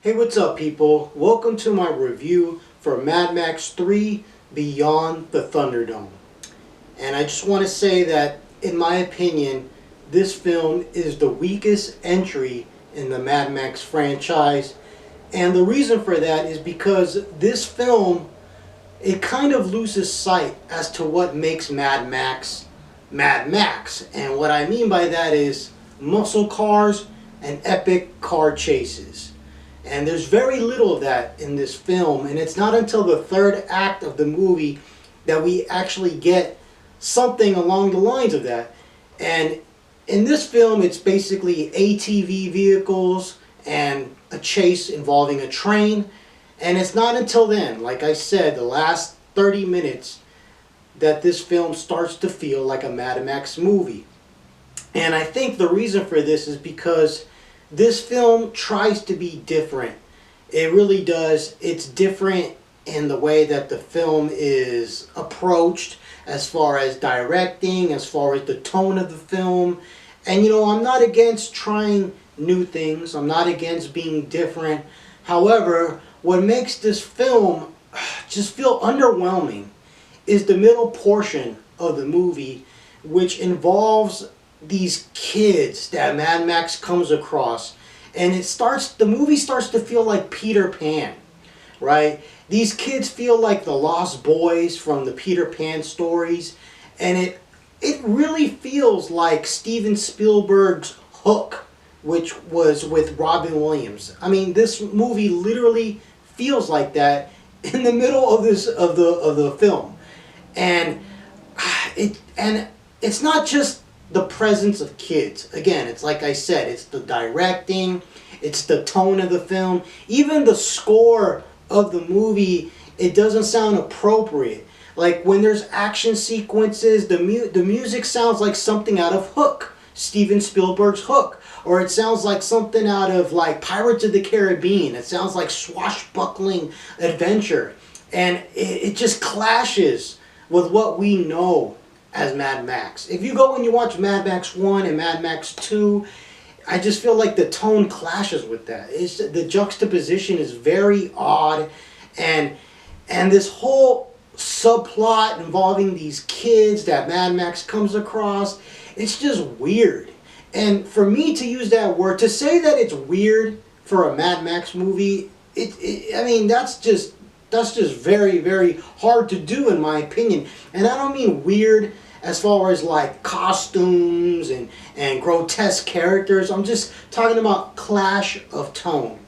Hey, what's up, people? Welcome to my review for Mad Max 3 Beyond the Thunderdome. And I just want to say that, in my opinion, this film is the weakest entry in the Mad Max franchise. And the reason for that is because this film, it kind of loses sight as to what makes Mad Max Mad Max. And what I mean by that is muscle cars and epic car chases. And there's very little of that in this film, and it's not until the third act of the movie that we actually get something along the lines of that. And in this film, it's basically ATV vehicles and a chase involving a train. And it's not until then, like I said, the last 30 minutes, that this film starts to feel like a Mad Max movie. And I think the reason for this is because this film tries to be different. It really does. It's different in the way that the film is approached, as far as directing, as far as the tone of the film. And you know, I'm not against trying new things. I'm not against being different. However, what makes this film just feel underwhelming is the middle portion of the movie, which involves these kids that Mad Max comes across, and the movie starts to feel like Peter Pan, right? These kids feel like the lost boys from the Peter Pan stories, and it really feels like Steven Spielberg's Hook, which was with Robin Williams. I mean, this movie literally feels like that in the middle of the film, and it's not just the presence of kids. Again, it's like I said, it's the directing, it's the tone of the film, even the score of the movie. It doesn't sound appropriate. Like when there's action sequences, the music sounds like something out of Hook, Steven Spielberg's Hook, or it sounds like something out of like Pirates of the Caribbean. It sounds like swashbuckling adventure, and it just clashes with what we know as Mad Max. If you go and you watch Mad Max 1 and Mad Max 2, I just feel like the tone clashes with that. The juxtaposition is very odd, and this whole subplot involving these kids that Mad Max comes across, it's just weird. And for me to use that word, to say that it's weird for a Mad Max movie, I mean, that's just very, very hard to do, in my opinion. And I don't mean weird as far as like costumes and grotesque characters. I'm just talking about clash of tone,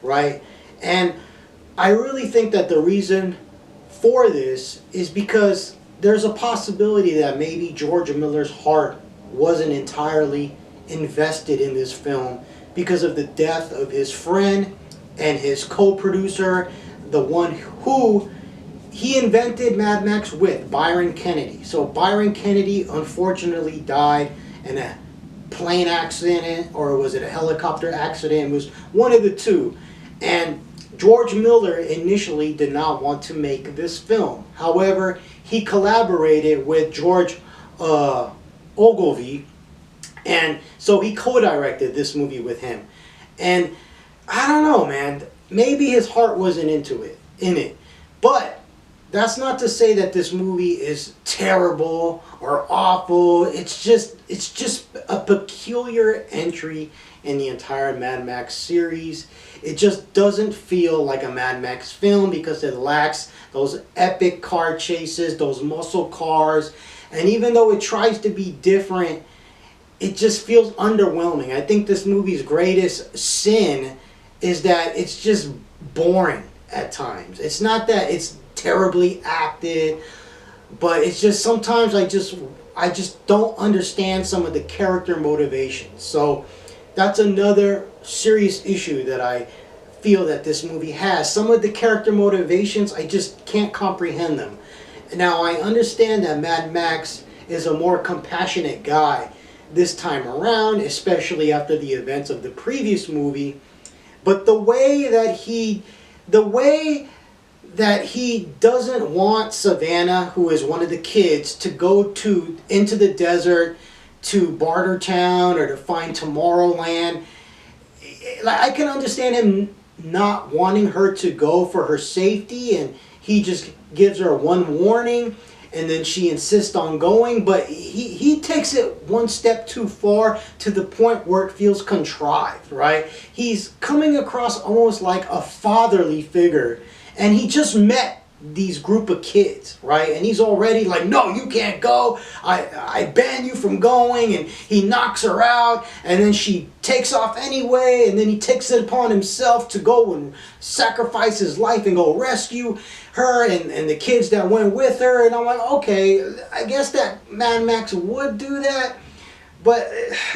right? And I really think that the reason for this is because there's a possibility that maybe George Miller's heart wasn't entirely invested in this film because of the death of his friend and his co-producer, the one who he invented Mad Max with, Byron Kennedy. So Byron Kennedy unfortunately died in a plane accident, or was it a helicopter accident? It was one of the two. And George Miller initially did not want to make this film. However, he collaborated with George Ogilvy, and so he co-directed this movie with him. And I don't know, man. Maybe his heart wasn't in it. But that's not to say that this movie is terrible or awful. It's just a peculiar entry in the entire Mad Max series. It just doesn't feel like a Mad Max film because it lacks those epic car chases, those muscle cars. And even though it tries to be different, it just feels underwhelming. I think this movie's greatest sin is that it's just boring at times. It's not that it's terribly acted, but it's just sometimes I just don't understand some of the character motivations. So that's another serious issue that I feel that this movie has. Some of the character motivations, I just can't comprehend them. Now, I understand that Mad Max is a more compassionate guy this time around, especially after the events of the previous movie. But the way that he doesn't want Savannah, who is one of the kids, to go into the desert to Bartertown or to find Tomorrowland, I can understand him not wanting her to go for her safety, and he just gives her one warning, and then she insists on going. But he takes it one step too far, to the point where it feels contrived, right? He's coming across almost like a fatherly figure, and he just met these group of kids, right? And he's already like, no, you can't go. I ban you from going. And he knocks her out, and then she takes off anyway, and then he takes it upon himself to go and sacrifice his life and go rescue her and the kids that went with her. And I'm like, okay, I guess that Mad Max would do that, but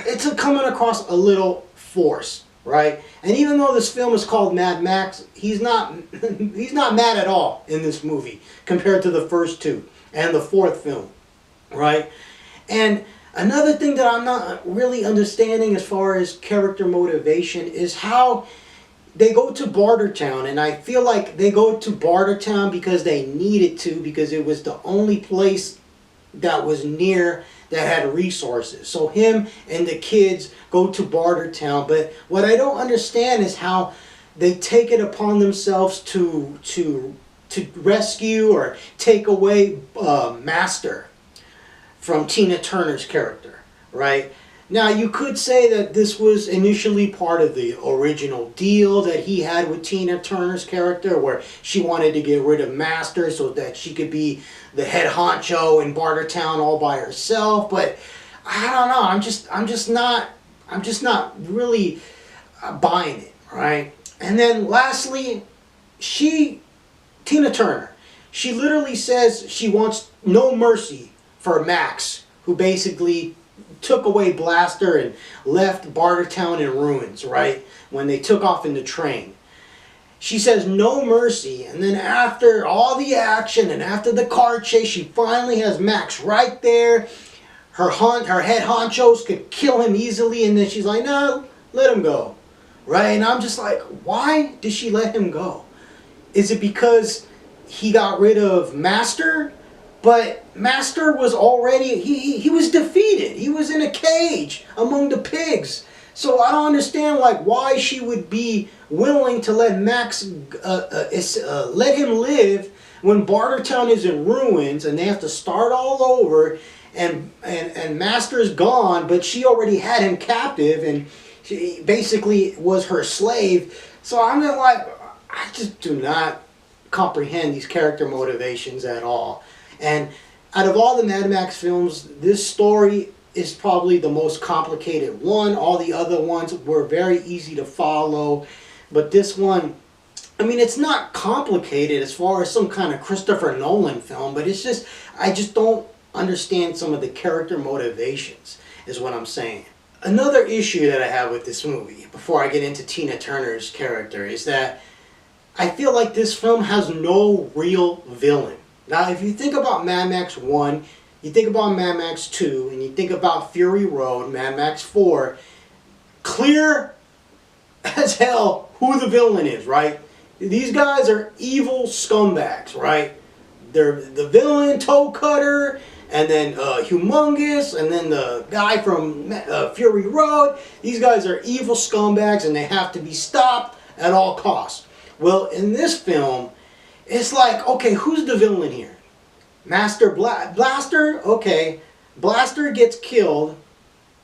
it's coming across a little forced, right? And even though this film is called Mad Max, he's not mad at all in this movie compared to the first two and the fourth film, right? And another thing that I'm not really understanding as far as character motivation is how they go to Bartertown. And I feel like they go to Bartertown because they needed to, because it was the only place that was near that had resources. So him and the kids go to Bartertown. But what I don't understand is how they take it upon themselves to rescue or take away Master from Tina Turner's character, right? Now, you could say that this was initially part of the original deal that he had with Tina Turner's character, where she wanted to get rid of Master so that she could be the head honcho in Bartertown all by herself. But I don't know. I'm just not really buying it, right? And then lastly, Tina Turner, she literally says she wants no mercy for Max, who basically took away Blaster and left Bartertown in ruins, right? When they took off in the train. She says no mercy, and then after all the action and after the car chase, she finally has Max right there. Her head honchos could kill him easily, and then she's like, no, let him go, right? And I'm just like, why did she let him go? Is it because he got rid of Master? But Master was already, he was defeated. He was in a cage among the pigs. So I don't understand like why she would be willing to let Max, let him live when Bartertown is in ruins and they have to start all over, and Master's gone, but she already had him captive and she basically was her slave. So I'm just like, I just do not comprehend these character motivations at all. And out of all the Mad Max films, this story is probably the most complicated one. All the other ones were very easy to follow. But this one, I mean, it's not complicated as far as some kind of Christopher Nolan film, but it's just, I just don't understand some of the character motivations, is what I'm saying. Another issue that I have with this movie, before I get into Tina Turner's character, is that I feel like this film has no real villain. Now, if you think about Mad Max 1, you think about Mad Max 2, and you think about Fury Road, Mad Max 4, clear as hell who the villain is, right? These guys are evil scumbags, right? They're the villain, Toe Cutter, and then Humongous, and then the guy from Fury Road. These guys are evil scumbags, and they have to be stopped at all costs. Well, in this film, it's like, okay, who's the villain here? Master Blaster? Okay. Blaster gets killed.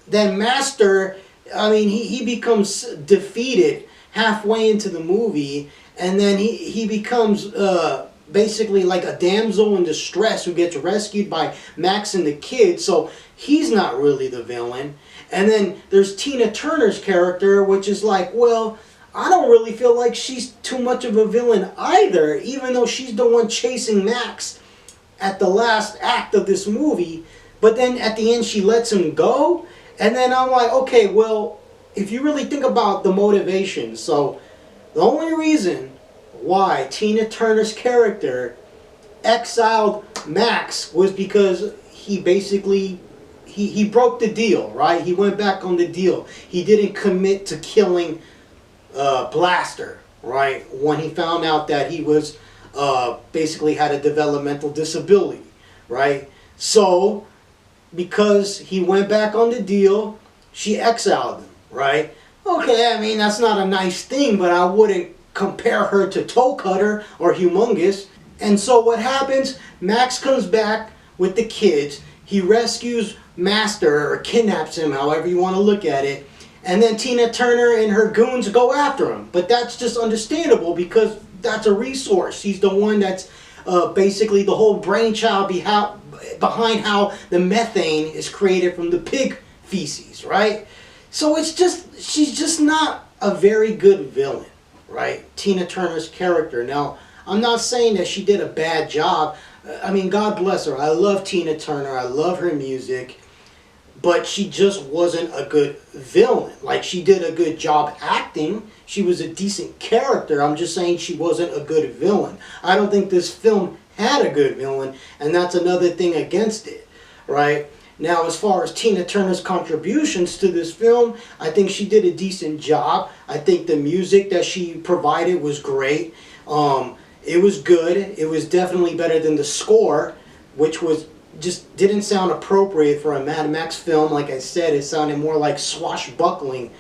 Then Master, I mean, he becomes defeated halfway into the movie. And then he becomes basically like a damsel in distress who gets rescued by Max and the kids. So he's not really the villain. And then there's Tina Turner's character, which is like, well, I don't really feel like she's too much of a villain either, even though she's the one chasing Max at the last act of this movie. But then at the end she lets him go. And then I'm like, okay, well, if you really think about the motivation, so the only reason why Tina Turner's character exiled Max was because he basically, he broke the deal, right? He went back on the deal. He didn't commit to killing Blaster, right? When he found out that he was basically had a developmental disability, right? So because he went back on the deal, she exiled him, right? Okay, I mean, that's not a nice thing, but I wouldn't compare her to Toe Cutter or Humongous. And so what happens, Max comes back with the kids. He rescues Master, or kidnaps him, however you want to look at it. And then Tina Turner and her goons go after him. But that's just understandable because that's a resource. He's the one that's basically the whole brainchild behind how the methane is created from the pig feces, right? So she's just not a very good villain, right? Tina Turner's character. Now, I'm not saying that she did a bad job. I mean, God bless her. I love Tina Turner. I love her music. But she just wasn't a good villain. Like, she did a good job acting. She was a decent character. I'm just saying she wasn't a good villain. I don't think this film had a good villain, and that's another thing against it, right? Now, as far as Tina Turner's contributions to this film, I think she did a decent job. I think the music that she provided was great. It was good. It was definitely better than the score, which was just didn't sound appropriate for a Mad Max film. Like I said, it sounded more like swashbuckling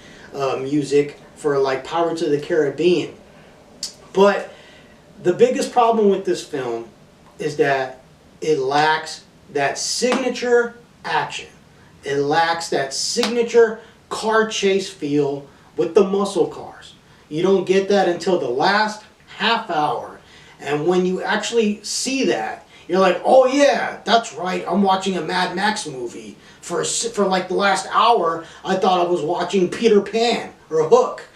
music for like Pirates of the Caribbean. But the biggest problem with this film is that it lacks that signature action. It lacks that signature car chase feel with the muscle cars. You don't get that until the last half hour. And when you actually see that, you're like, oh yeah, that's right, I'm watching a Mad Max movie. For like the last hour, I thought I was watching Peter Pan or Hook.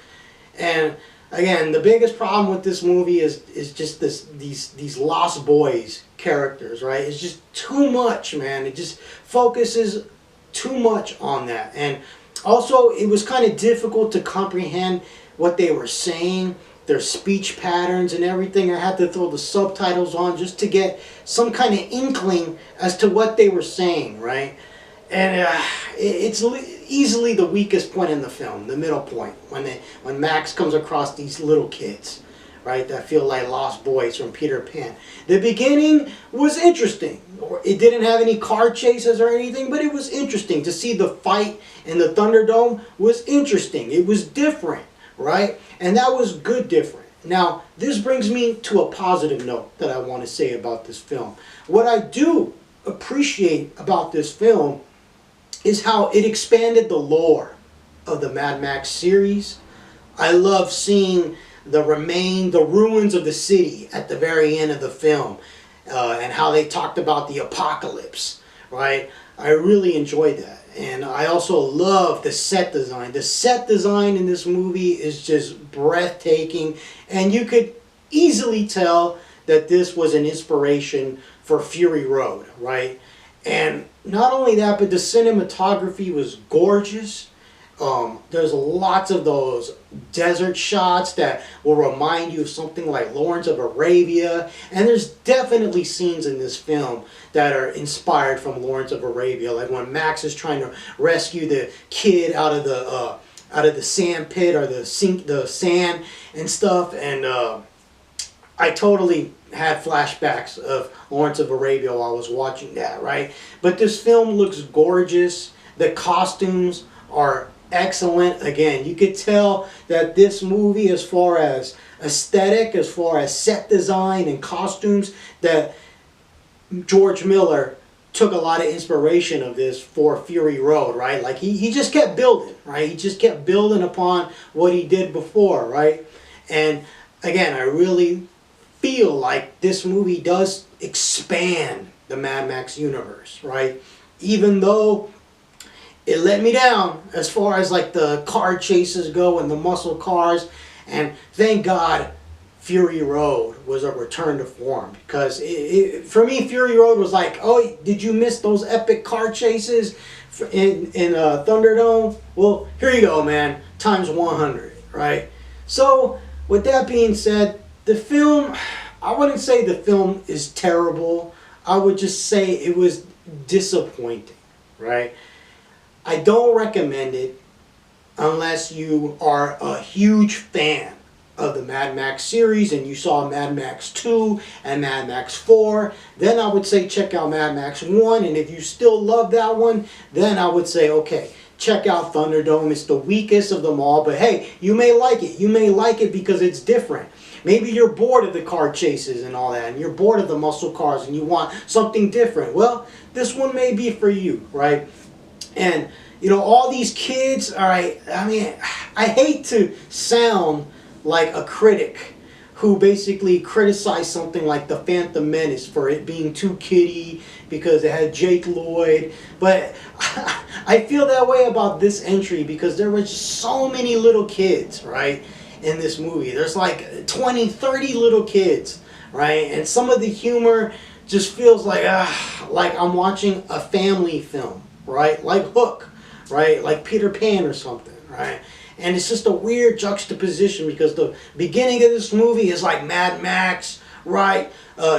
And again, the biggest problem with this movie is just these Lost Boys characters, right? It's just too much, man. It just focuses too much on that. And also, it was kind of difficult to comprehend what they were saying, their speech patterns and everything. I had to throw the subtitles on just to get some kind of inkling as to what they were saying, right? And it's easily the weakest point in the film, the middle point, when Max comes across these little kids, right, that feel like lost boys from Peter Pan. The beginning was interesting. It didn't have any car chases or anything, but it was interesting to see the fight in the Thunderdome. Was interesting. It was different, right? And that was good different. Now, this brings me to a positive note that I want to say about this film. What I do appreciate about this film is how it expanded the lore of the Mad Max series. I love seeing the ruins of the city at the very end of the film, and how they talked about the apocalypse, right? I really enjoyed that. And I also love the set design. The set design in this movie is just breathtaking, and you could easily tell that this was an inspiration for Fury Road, right? And not only that, but the cinematography was gorgeous. There's lots of those desert shots that will remind you of something like Lawrence of Arabia. And there's definitely scenes in this film that are inspired from Lawrence of Arabia. Like when Max is trying to rescue the kid out of the sand pit or the sand and stuff. And I totally had flashbacks of Lawrence of Arabia while I was watching that, right? But this film looks gorgeous. The costumes are excellent. Again, you could tell that this movie, as far as aesthetic, as far as set design and costumes, that George Miller took a lot of inspiration of this for Fury Road, right? Like he just kept building, right? He just kept building upon what he did before, right? And again, I really feel like this movie does expand the Mad Max universe, right? Even though it let me down as far as like the car chases go and the muscle cars, and thank God Fury Road was a return to form, because for me, Fury Road was like, oh, did you miss those epic car chases in Thunderdome? Well, here you go, man, times 100, right? So with that being said, the film, I wouldn't say the film is terrible. I would just say it was disappointing, right? I don't recommend it unless you are a huge fan of the Mad Max series and you saw Mad Max 2 and Mad Max 4. Then I would say check out Mad Max 1, and if you still love that one, then I would say, okay, check out Thunderdome. It's the weakest of them all, but hey, you may like it. You may like it because it's different. Maybe you're bored of the car chases and all that, and you're bored of the muscle cars and you want something different. Well, this one may be for you, right? And, you know, all these kids, all right, I mean, I hate to sound like a critic who basically criticized something like The Phantom Menace for it being too kiddie because it had Jake Lloyd. But I feel that way about this entry because there were just so many little kids, right, in this movie. There's like 20, 30 little kids, right? And some of the humor just feels like I'm watching a family film, right? Like Hook, right? Like Peter Pan or something, right? And it's just a weird juxtaposition because the beginning of this movie is like Mad Max, right?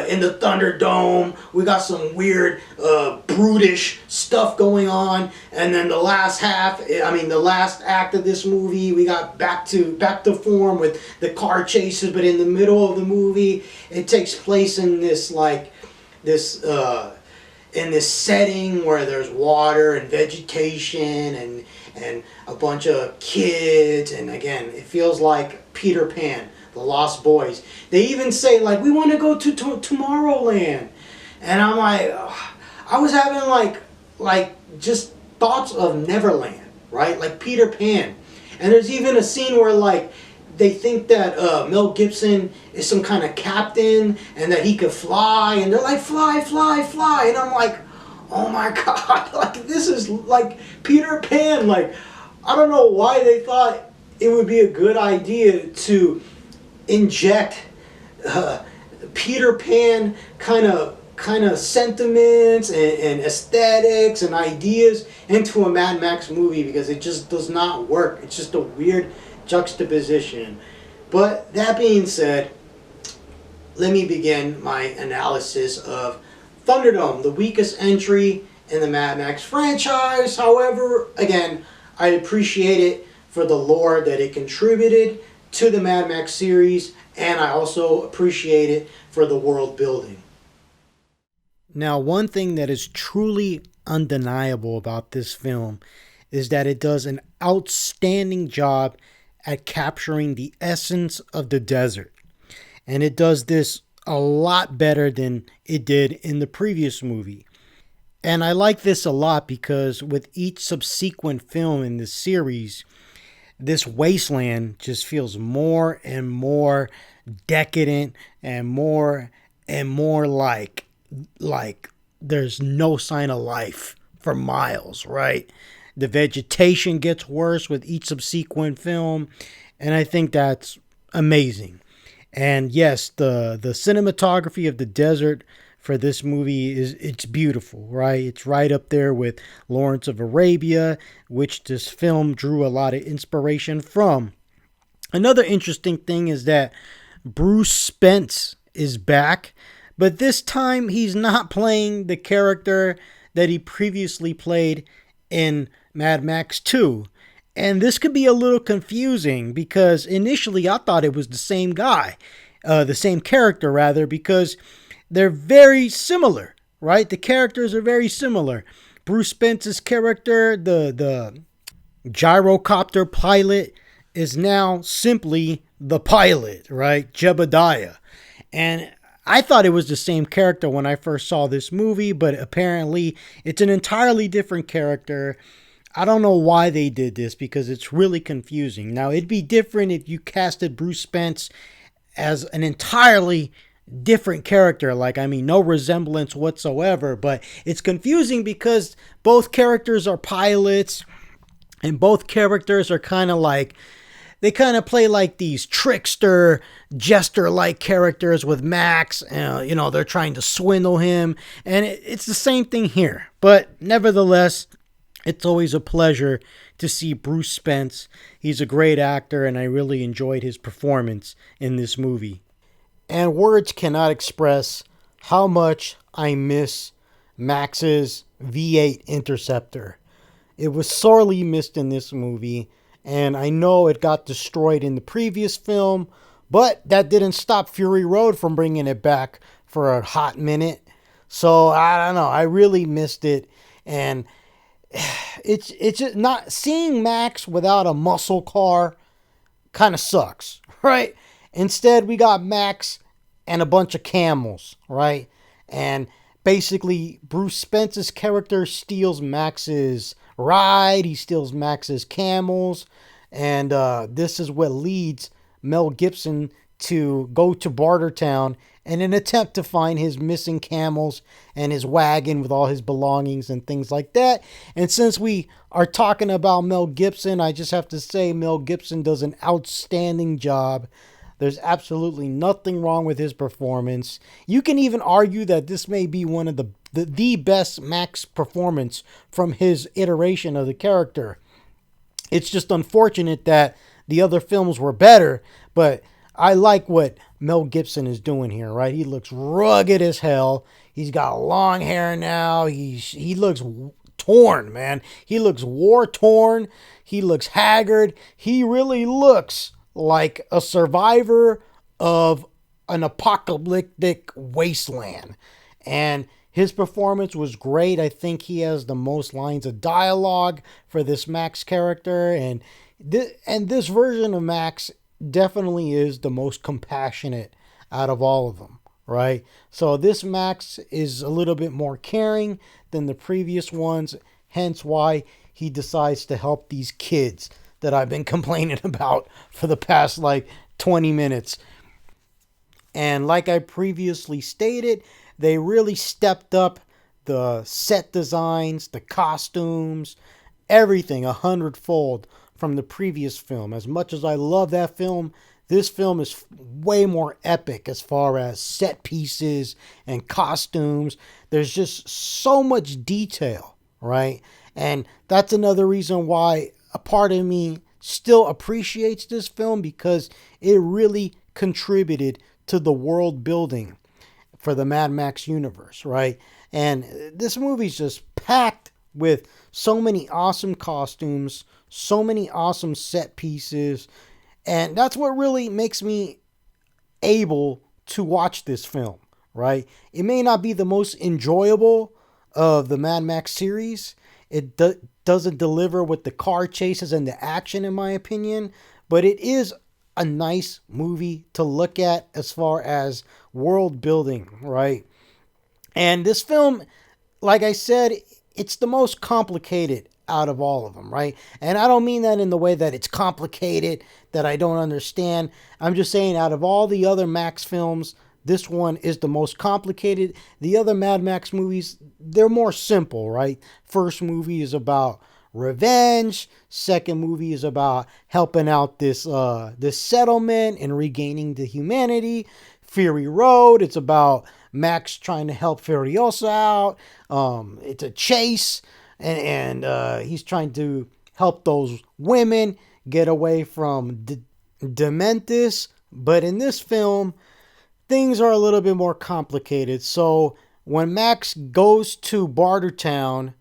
In the Thunderdome, we got some weird, brutish stuff going on, and then the last act of this movie, we got back to form with the car chases. But in the middle of the movie, it takes place in this in this setting where there's water and vegetation and a bunch of kids, and again, it feels like Peter Pan, the Lost Boys. They even say, like, we want to go to Tomorrowland. And I'm like, I was having like just thoughts of Neverland, right? Like Peter Pan. And there's even a scene where, like, they think that Mel Gibson is some kind of captain and that he could fly. And they're like, fly, fly, fly. And I'm like, oh my God, like, this is like Peter Pan. Like, I don't know why they thought it would be a good idea to inject Peter Pan kind of sentiments and aesthetics and ideas into a Mad Max movie, because it just does not work. It's just a weird juxtaposition. But that being said, let me begin my analysis of Thunderdome, the weakest entry in the Mad Max franchise. However, again, I appreciate it for the lore that it contributed to the Mad Max series, and I also appreciate it for the world building. Now, one thing that is truly undeniable about this film is that it does an outstanding job at capturing the essence of the desert. And it does this a lot better than it did in the previous movie. And I like this a lot because with each subsequent film in this series, this wasteland just feels more and more decadent and more like there's no sign of life for miles, right? The vegetation gets worse with each subsequent film, and I think that's amazing. And yes, the cinematography of the desert for this movie it's beautiful, right? It's right up there with Lawrence of Arabia, which this film drew a lot of inspiration from. Another interesting thing is that Bruce Spence is back, but this time he's not playing the character that he previously played in Mad Max 2. And this could be a little confusing because initially I thought it was the same guy, the same character rather, because they're very similar, right? The characters are very similar. Bruce Spence's character, the gyrocopter pilot, is now simply the pilot, right? Jebediah. And I thought it was the same character when I first saw this movie, but apparently it's an entirely different character. I don't know why they did this because it's really confusing. Now, it'd be different if you casted Bruce Spence as an entirely different character. No resemblance whatsoever, but it's confusing because both characters are pilots and both characters are they kind of play like these trickster, jester-like characters with Max. They're trying to swindle him, and it's the same thing here. But nevertheless, it's always a pleasure to see Bruce Spence. He's a great actor, and I really enjoyed his performance in this movie. And words cannot express how much I miss Max's V8 Interceptor. It was sorely missed in this movie, and I know it got destroyed in the previous film, but that didn't stop Fury Road from bringing it back for a hot minute. So, I don't know. I really missed it, and it's just not seeing Max without a muscle car kind of sucks, right? Instead, we got Max and a bunch of camels, right? And basically, Bruce Spence's character steals Max's ride. He steals Max's camels, and this is what leads Mel Gibson to go to Bartertown in an attempt to find his missing camels and his wagon with all his belongings and things like that. And since we are talking about Mel Gibson, I just have to say Mel Gibson does an outstanding job. There's absolutely nothing wrong with his performance. You can even argue that this may be one of the best Max performance from his iteration of the character. It's just unfortunate that the other films were better, but I like what Mel Gibson is doing here, right? He looks rugged as hell. He's got long hair now. He looks torn, man. He looks war-torn. He looks haggard. He really looks like a survivor of an apocalyptic wasteland. And his performance was great. I think he has the most lines of dialogue for this Max character. And this version of Max definitely is the most compassionate out of all of them, right? So this Max is a little bit more caring than the previous ones, hence why he decides to help these kids that I've been complaining about for the past 20 minutes. And like I previously stated, they really stepped up the set designs, the costumes, everything 100-fold from the previous film. As much as I love that film, this film is way more epic as far as set pieces and costumes. There's just so much detail, right? And that's another reason why a part of me still appreciates this film, because it really contributed to the world building for the Mad Max universe, right? And this movie's just packed with so many awesome costumes, so many awesome set pieces, and that's what really makes me able to watch this film, right? It may not be the most enjoyable of the Mad Max series. It doesn't deliver with the car chases and the action, in my opinion, but it is a nice movie to look at as far as world building, right? And this film, like I said, it's the most complicated out of all of them, right? And I don't mean that in the way that it's complicated, that I don't understand. I'm just saying out of all the other Max films, this one is the most complicated. The other Mad Max movies, they're more simple, right? First movie is about revenge. Second movie is about helping out this settlement and regaining the humanity. Fury Road, it's about Max trying to help Furiosa out. It's a chase, and he's trying to help those women get away from Dementis. But in this film, things are a little bit more complicated. So when Max goes to Bartertown,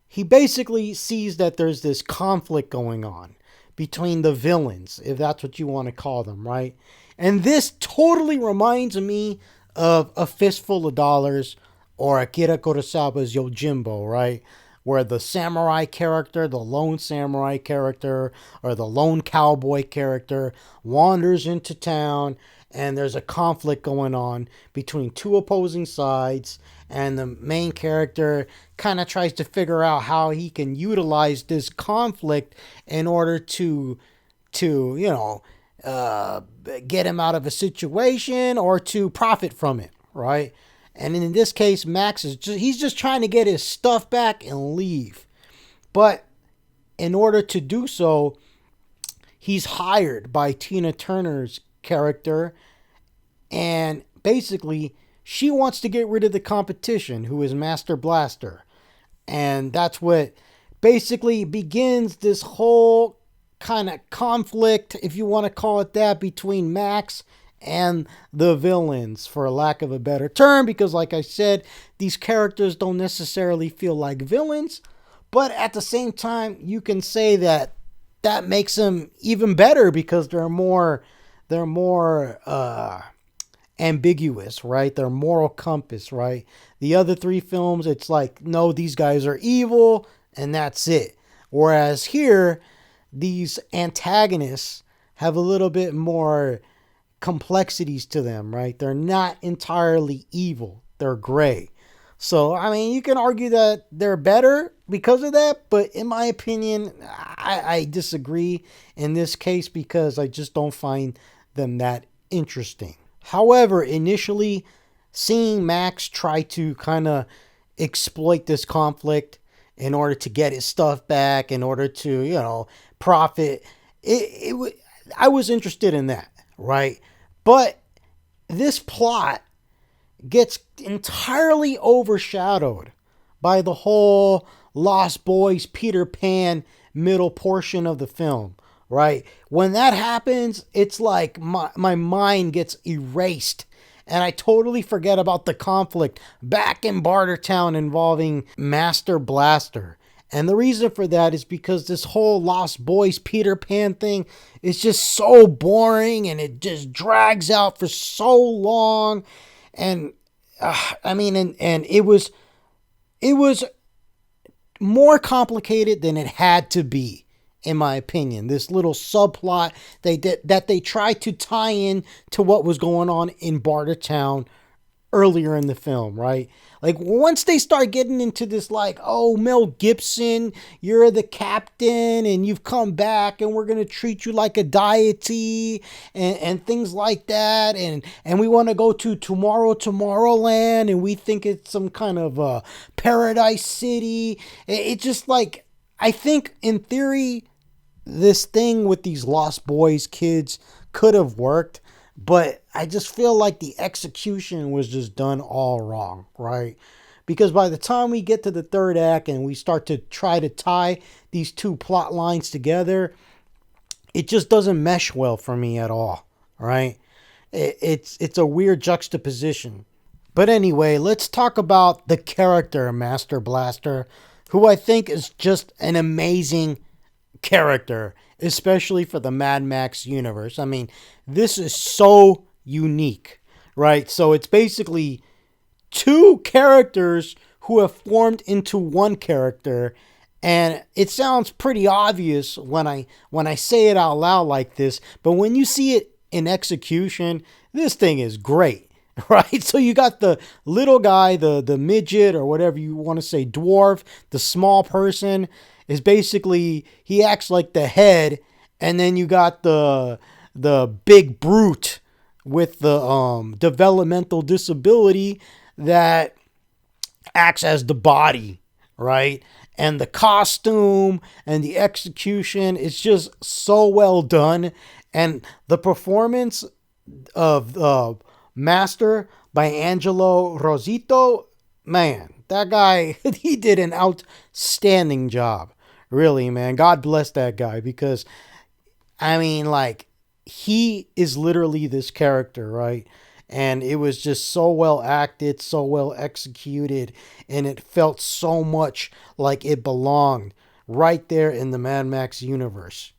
he basically sees that there's this conflict going on between the villains, if that's what you want to call them, right? And this totally reminds me of A Fistful of Dollars or Akira Kurosawa's Yojimbo, right? Where the samurai character, the lone samurai character, or the lone cowboy character wanders into town, and there's a conflict going on between two opposing sides, and the main character kind of tries to figure out how he can utilize this conflict in order to get him out of a situation or to profit from it, right? And in this case, Max he's just trying to get his stuff back and leave. But in order to do so, he's hired by Tina Turner's character, and basically she wants to get rid of the competition, who is Master Blaster. And that's what basically begins this whole kind of conflict, if you want to call it that, between Max and the villains, for lack of a better term, because like I said, these characters don't necessarily feel like villains, but at the same time, you can say that makes them even better because they're more ambiguous, right? Their moral compass, right? The other three films, it's like, no, these guys are evil, and that's it. Whereas here, these antagonists have a little bit more complexities to them, right? They're not entirely evil, they're gray. So, I mean, you can argue that they're better because of that, but in my opinion, I disagree in this case because I just don't find them that interesting. However, initially, seeing Max try to kind of exploit this conflict in order to get his stuff back, in order to, profit, I was interested in that, right? But this plot gets entirely overshadowed by the whole Lost Boys Peter Pan middle portion of the film, right? When that happens, it's like my mind gets erased and I totally forget about the conflict back in Bartertown involving Master Blaster. And the reason for that is because this whole Lost Boys Peter Pan thing is just so boring and it just drags out for so long. And and it was more complicated than it had to be, in my opinion. This little subplot that they tried to tie in to what was going on in Bartertown earlier in the film, right? Like once they start getting into this, like, oh, Mel Gibson, you're the captain and you've come back and we're going to treat you like a deity and things like that. And we want to go to Tomorrowland and we think it's some kind of paradise city. It's just like, I think in theory, this thing with these Lost Boys kids could have worked. But I just feel like the execution was just done all wrong, right? Because by the time we get to the third act and we start to try to tie these two plot lines together, it just doesn't mesh well for me at all, right? It's a weird juxtaposition. But anyway, let's talk about the character Master Blaster, who I think is just an amazing character, especially for the Mad Max universe. I mean, this is so unique, right? So it's basically two characters who have formed into one character, and it sounds pretty obvious when I say it out loud like this, but when you see it in execution, this thing is great. Right? So you got the little guy, the midget, or whatever you want to say, dwarf, the small person is basically, he acts like the head, and then you got the big brute with the developmental disability that acts as the body, right? And the costume and the execution is just so well done, and the performance of Master by Angelo Rosito, man, that guy, he did an outstanding job. Really, man. God bless that guy, because, I mean, like, he is literally this character, right? And it was just so well acted, so well executed, and it felt so much like it belonged right there in the Mad Max universe.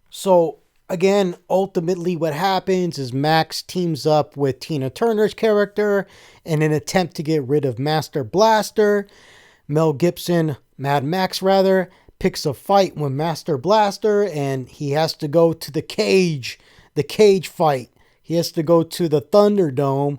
So, again, ultimately what happens is Max teams up with Tina Turner's character in an attempt to get rid of Master Blaster. Mel Gibson, Mad Max rather, picks a fight with Master Blaster, and he has to go to the cage fight. He has to go to the Thunderdome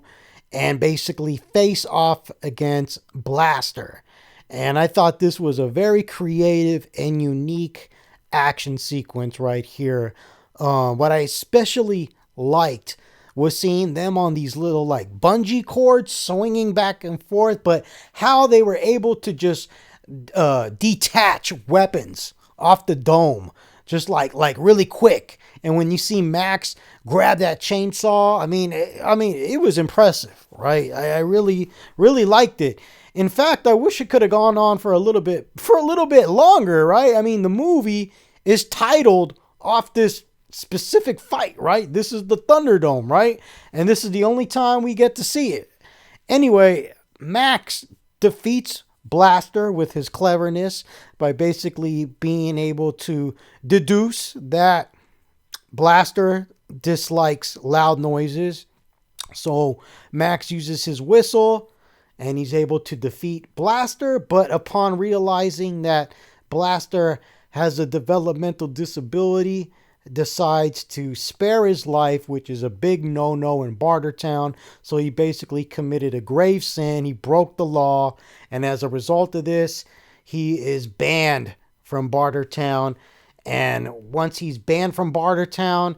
and basically face off against Blaster. And I thought this was a very creative and unique action sequence right here. What I especially liked was seeing them on these little like bungee cords swinging back and forth, but how they were able to just detach weapons off the dome just like really quick. And when you see Max grab that chainsaw, I mean it was impressive, right? I really liked it. In fact, I wish it could have gone on for a little bit longer, right? I mean, the movie is titled off this specific fight, right? This is the Thunderdome, right? And this is the only time we get to see it. Anyway, Max defeats Blaster with his cleverness by basically being able to deduce that Blaster dislikes loud noises. So Max uses his whistle and he's able to defeat Blaster, but upon realizing that Blaster has a developmental disability, decides to spare his life, which is a big no-no in Bartertown. So he basically committed a grave sin. He broke the law, and as a result of this, he is banned from Bartertown. And once he's banned from Bartertown,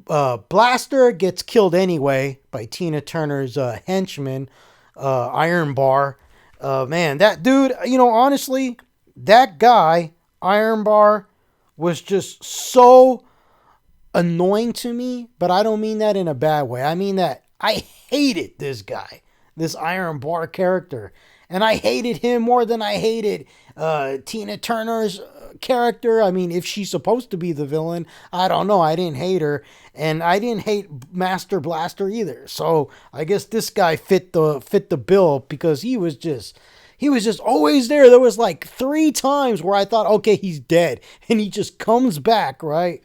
Blaster gets killed anyway by Tina Turner's henchman, Iron Bar. Man, that dude, honestly, that guy, Iron Bar, was just so annoying to me, but I don't mean that in a bad way. I mean that I hated this guy, this Iron Bar character. And I hated him more than I hated Tina Turner's character. I mean, if she's supposed to be the villain, I don't know. I didn't hate her. And I didn't hate Master Blaster either. So I guess this guy fit the bill because he was just always there. There was like 3 times where I thought, okay, he's dead. And he just comes back, right?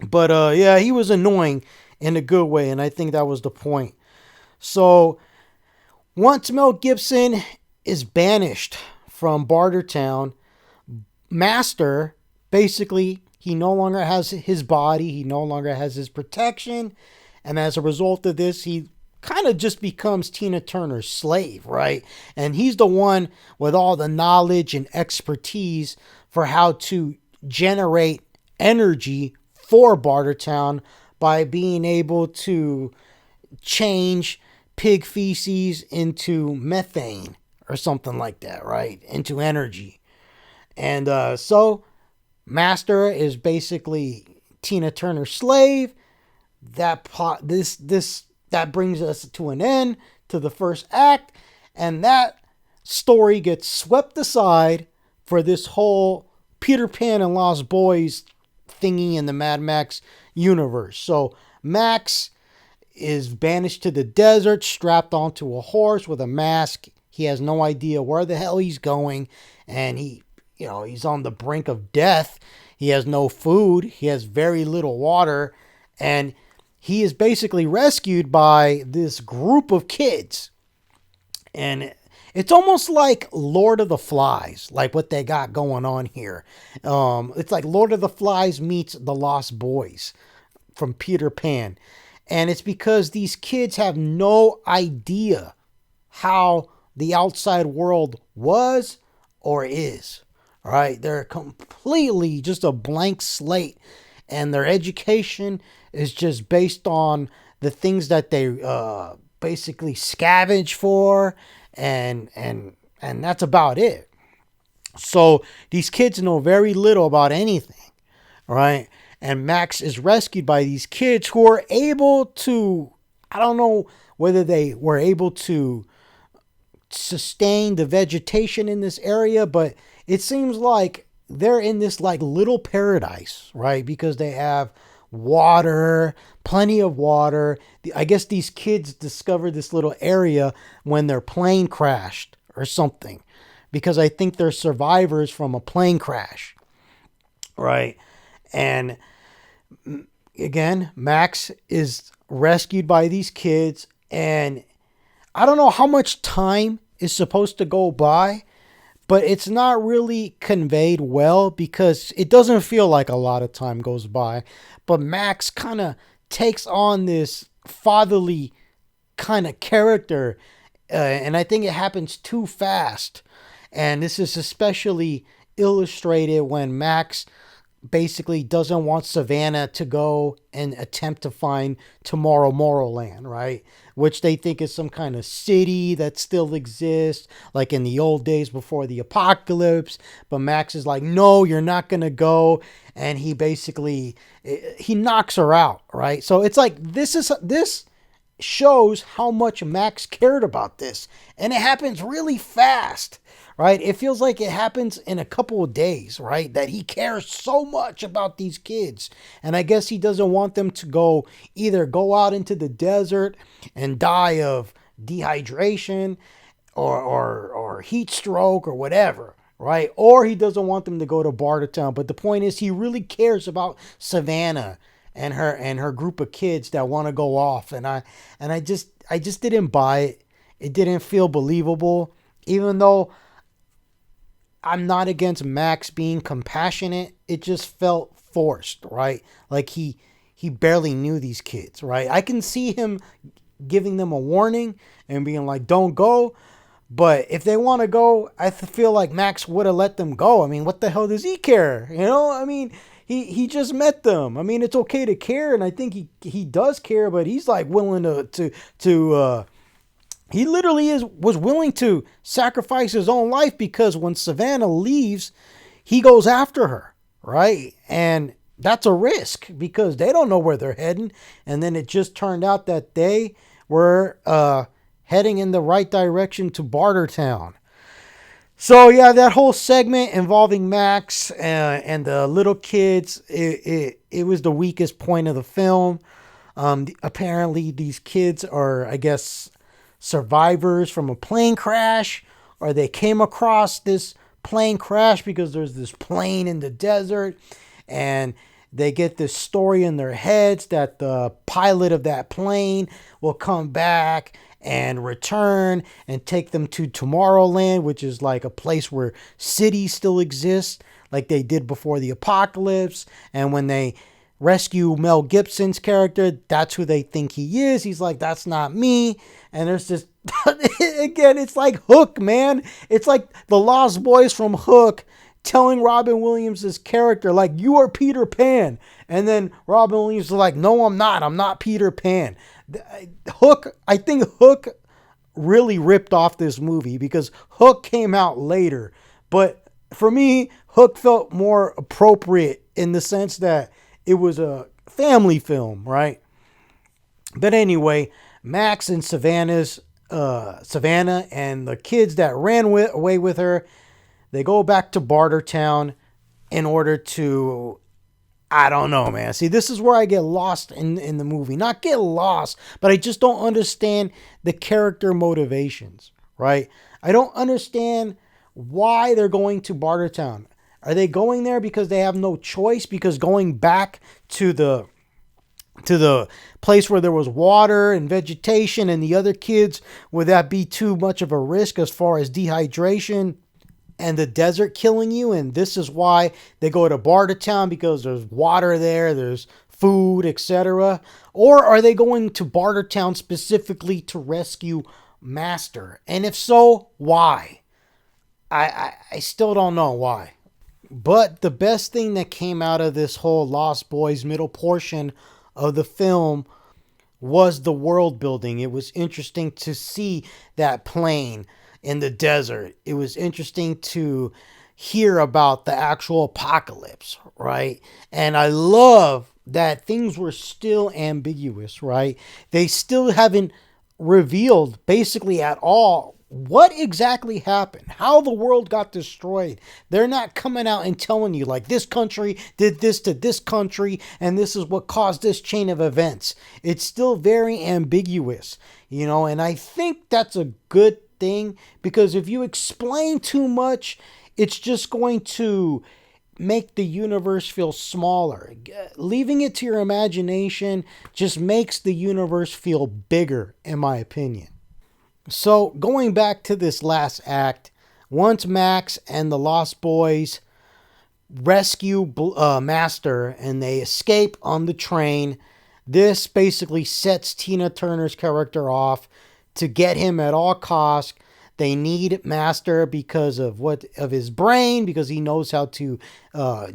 But yeah, he was annoying in a good way. And I think that was the point. So once Mel Gibson is banished from Bartertown, Master, basically, he no longer has his body. He no longer has his protection. And as a result of this, he kind of just becomes Tina Turner's slave, right? And he's the one with all the knowledge and expertise for how to generate energy for Bartertown by being able to change pig feces into methane or something like that, right? Into energy. And so Master is basically Tina Turner's slave. That brings us to an end to the first act, and that story gets swept aside for this whole Peter Pan and Lost Boys thingy in the Mad Max universe. So Max is banished to the desert, strapped onto a horse with a mask. He has no idea where the hell he's going, and he's on the brink of death. He has no food. He has very little water, and he is basically rescued by this group of kids. And it's almost like Lord of the Flies, like what they got going on here. It's like Lord of the Flies meets the Lost Boys from Peter Pan. And it's because these kids have no idea how the outside world was or is. All right, they're completely just a blank slate, and their education is just based on the things that they basically scavenge for, and that's about it. So these kids know very little about anything, right? And Max is rescued by these kids who are able to, I don't know whether they were able to sustain the vegetation in this area, but it seems like they're in this like little paradise, right? Because they have water, plenty of water. I guess these kids discovered this little area when their plane crashed or something, because I think they're survivors from a plane crash, right? And again, Max is rescued by these kids, and I don't know how much time is supposed to go by, but it's not really conveyed well because it doesn't feel like a lot of time goes by. But Max kind of takes on this fatherly kind of character, and I think it happens too fast. And this is especially illustrated when Max basically doesn't want Savannah to go and attempt to find Tomorrowland, right? Which they think is some kind of city that still exists, like in the old days before the apocalypse. But Max is like, no, you're not going to go. And he basically, he knocks her out, right? So it's like, this shows how much Max cared about this. And it happens really fast, right? It feels like it happens in a couple of days, right? That he cares so much about these kids. And I guess he doesn't want them to either go out into the desert and die of dehydration or heat stroke or whatever, right? Or he doesn't want them to go to Bartertown. But the point is, he really cares about Savannah and her group of kids that want to go off. And I just didn't buy it. It didn't feel believable, even though I'm not against Max being compassionate. It just felt forced, right? Like he barely knew these kids, right? I can see him giving them a warning and being like, "Don't go." But if they want to go, I feel like Max would have let them go. I mean, what the hell does he care? You know, I mean, he just met them. I mean, it's okay to care, and I think he does care, but he's like willing to he literally was willing to sacrifice his own life, because when Savannah leaves, he goes after her, right? And that's a risk because they don't know where they're heading. And then it just turned out that they were heading in the right direction to Bartertown. So yeah, that whole segment involving Max and the little kids, it was the weakest point of the film. Apparently, these kids are, I guess, survivors from a plane crash, or they came across this plane crash because there's this plane in the desert, and they get this story in their heads that the pilot of that plane will come back and return and take them to Tomorrowland, which is like a place where cities still exist, like they did before the apocalypse. And when they rescue Mel Gibson's character, that's who they think he is. He's like, that's not me. And there's this, again, it's like Hook, man. It's like the Lost Boys from Hook telling Robin Williams' character, like, you are Peter Pan. And then Robin Williams is like, no, I'm not. I'm not Peter Pan. Hook, I think Hook really ripped off this movie because Hook came out later. But for me, Hook felt more appropriate in the sense that it was a family film, right? But anyway, Max and Savannah and the kids that ran away with her, they go back to Bartertown in order to, I don't know, man. See, this is where I get lost in the movie. Not get lost, but I just don't understand the character motivations, right? I don't understand why they're going to Bartertown. Are they going there because they have no choice? Because going back to the place where there was water and vegetation and the other kids, would that be too much of a risk as far as dehydration and the desert killing you? And this is why they go to Bartertown, because there's water there, there's food, etc. Or are they going to Bartertown specifically to rescue Master? And if so, why? I still don't know why. But the best thing that came out of this whole Lost Boys middle portion of the film was the world building. It was interesting to see that plane in the desert. It was interesting to hear about the actual apocalypse, right? And I love that things were still ambiguous, right? They still haven't revealed basically at all what exactly happened, how the world got destroyed. They're not coming out and telling you, like, this country did this to this country, and this is what caused this chain of events. It's still very ambiguous, you know, and I think that's a good thing, because if you explain too much, it's just going to make the universe feel smaller. Leaving it to your imagination just makes the universe feel bigger, in my opinion. So, going back to this last act, once Max and the Lost Boys rescue Master and they escape on the train, this basically sets Tina Turner's character off to get him at all costs. They need Master because of his brain, because he knows how to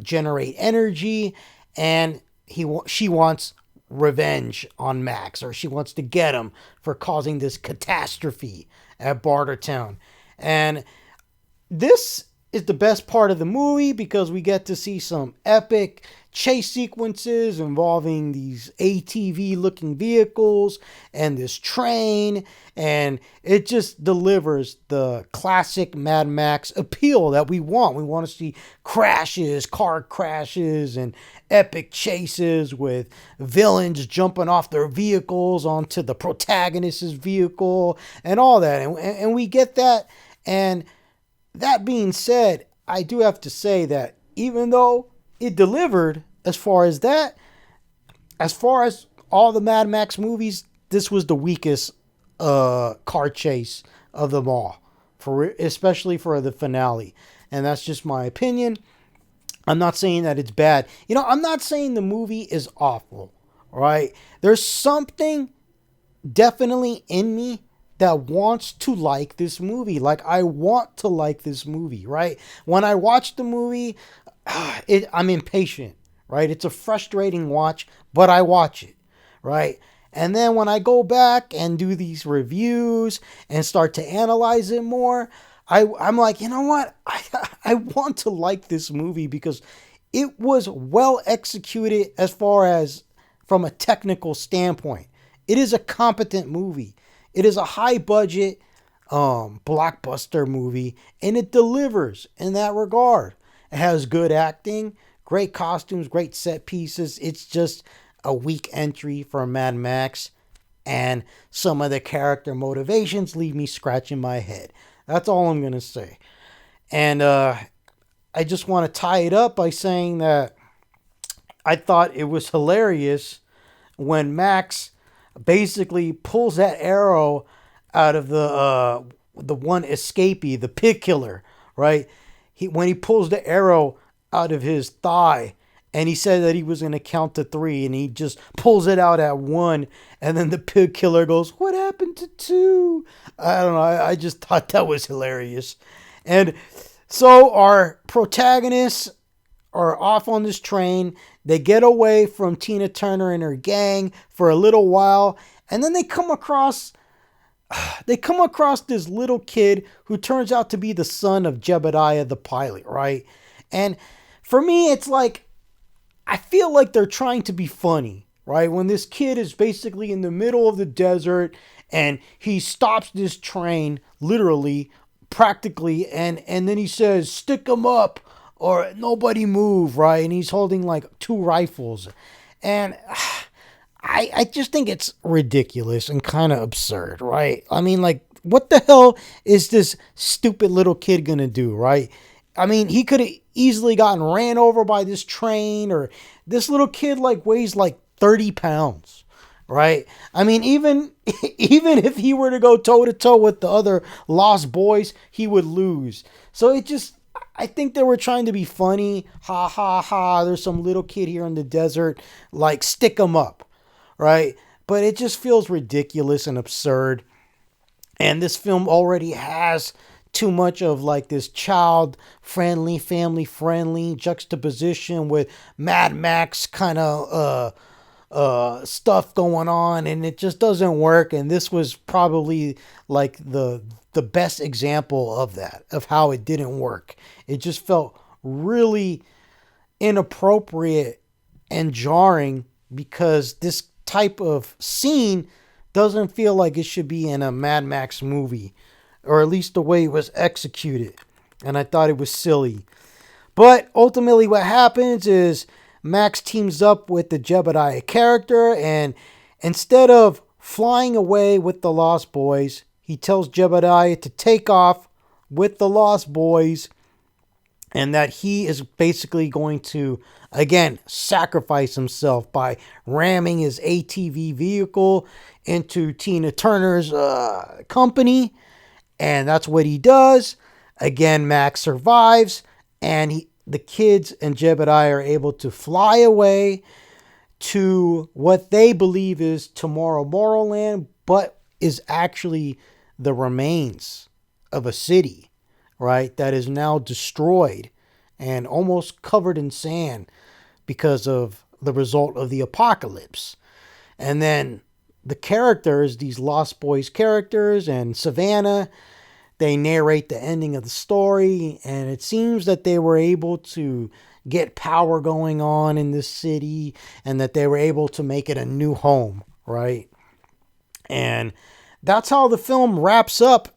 generate energy, and she wants revenge on Max, or she wants to get him for causing this catastrophe at Bartertown. And this is the best part of the movie because we get to see some epic chase sequences involving these ATV looking vehicles and this train, and it just delivers the classic Mad Max appeal that we want. We want to see car crashes, and epic chases with villains jumping off their vehicles onto the protagonist's vehicle and all that, and we get that. And that being said, I do have to say that even though it delivered as far as that, as far as all the Mad Max movies, this was the weakest car chase of them all, especially for the finale. and that's just my opinion. I'm not saying that it's bad. I'm not saying the movie is awful, right? There's something definitely in me that wants to like this movie. Like, I want to like this movie, right? When I watch the movie, I'm impatient, right? It's a frustrating watch, but I watch it, right? And then when I go back and do these reviews and start to analyze it more, I'm like, you know what? I want to like this movie because it was well executed as far as from a technical standpoint. It is a competent movie. It is a high budget blockbuster movie, and it delivers in that regard. It has good acting, great costumes, great set pieces. It's just a weak entry for Mad Max, and some of the character motivations leave me scratching my head. That's all I'm going to say. And I just want to tie it up by saying that I thought it was hilarious when Max basically pulls that arrow out of the one escapee, the pig killer, right? When he pulls the arrow out of his thigh, and he said that he was going to count to 3, and he just pulls it out at 1, and then the pig killer goes, "What happened to 2?" I don't know. I just thought that was hilarious. And so our protagonists are off on this train. They get away from Tina Turner and her gang for a little while, and then they come across this little kid who turns out to be the son of Jebediah the pilot, right? And for me, it's like, I feel like they're trying to be funny, right? When this kid is basically in the middle of the desert and he stops this train, literally, practically, and then he says, "Stick 'em up," or "Nobody move," right? And he's holding like 2 rifles. And I just think it's ridiculous and kind of absurd, right? I mean, like, what the hell is this stupid little kid gonna do, right? I mean, he could have easily gotten ran over by this train, or this little kid like weighs like 30 pounds, right? I mean, even if he were to go toe to toe with the other Lost Boys, he would lose. So I think they were trying to be funny. Ha ha ha, there's some little kid here in the desert, like, stick him up, right? But it just feels ridiculous and absurd. And this film already has too much of like this child friendly, family friendly juxtaposition with Mad Max kind of stuff going on, and it just doesn't work. And this was probably like the best example of that, of how it didn't work. It just felt really inappropriate and jarring because this type of scene doesn't feel like it should be in a Mad Max movie, or at least the way it was executed. And I thought it was silly. But ultimately what happens is Max teams up with the Jebediah character, and instead of flying away with the Lost Boys, he tells Jebediah to take off with the Lost Boys, and that he is basically going to, again, sacrifice himself by ramming his ATV vehicle into Tina Turner's company. And that's what he does. Again, Max survives, and the kids and Jebediah are able to fly away to what they believe is Tomorrowland, but is actually the remains of a city, right, that is now destroyed and almost covered in sand because of the result of the apocalypse. And then the characters, these Lost Boys characters and Savannah, they narrate the ending of the story, and it seems that they were able to get power going on in this city, and that they were able to make it a new home, right? And that's how the film wraps up.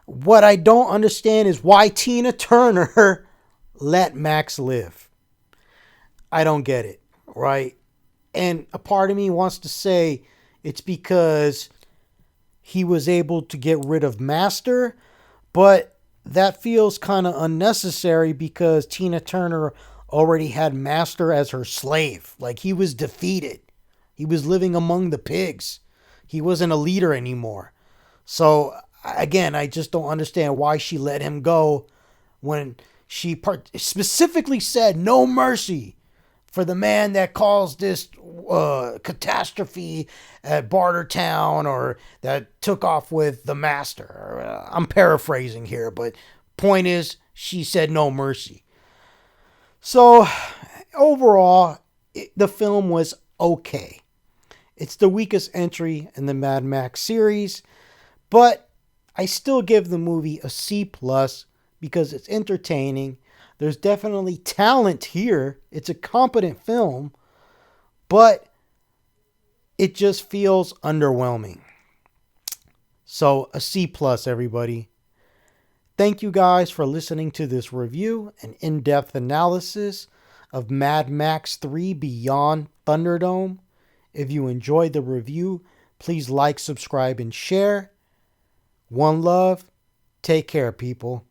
What I don't understand is why Tina Turner let Max live. I don't get it, right? And a part of me wants to say it's because he was able to get rid of Master, but that feels kind of unnecessary because Tina Turner already had Master as her slave. Like, he was defeated. He was living among the pigs. He wasn't a leader anymore. So, again, I just don't understand why she let him go when she specifically said no mercy for the man that caused this catastrophe at Bartertown, or that took off with the master. I'm paraphrasing here, but point is, she said no mercy. So overall, the film was okay. It's the weakest entry in the Mad Max series, but I still give the movie a C+ because it's entertaining. There's definitely talent here. It's a competent film, but it just feels underwhelming. So a C+, everybody. Thank you guys for listening to this review and in-depth analysis of Mad Max 3 Beyond Thunderdome. If you enjoyed the review, please like, subscribe, and share. One love. Take care, people.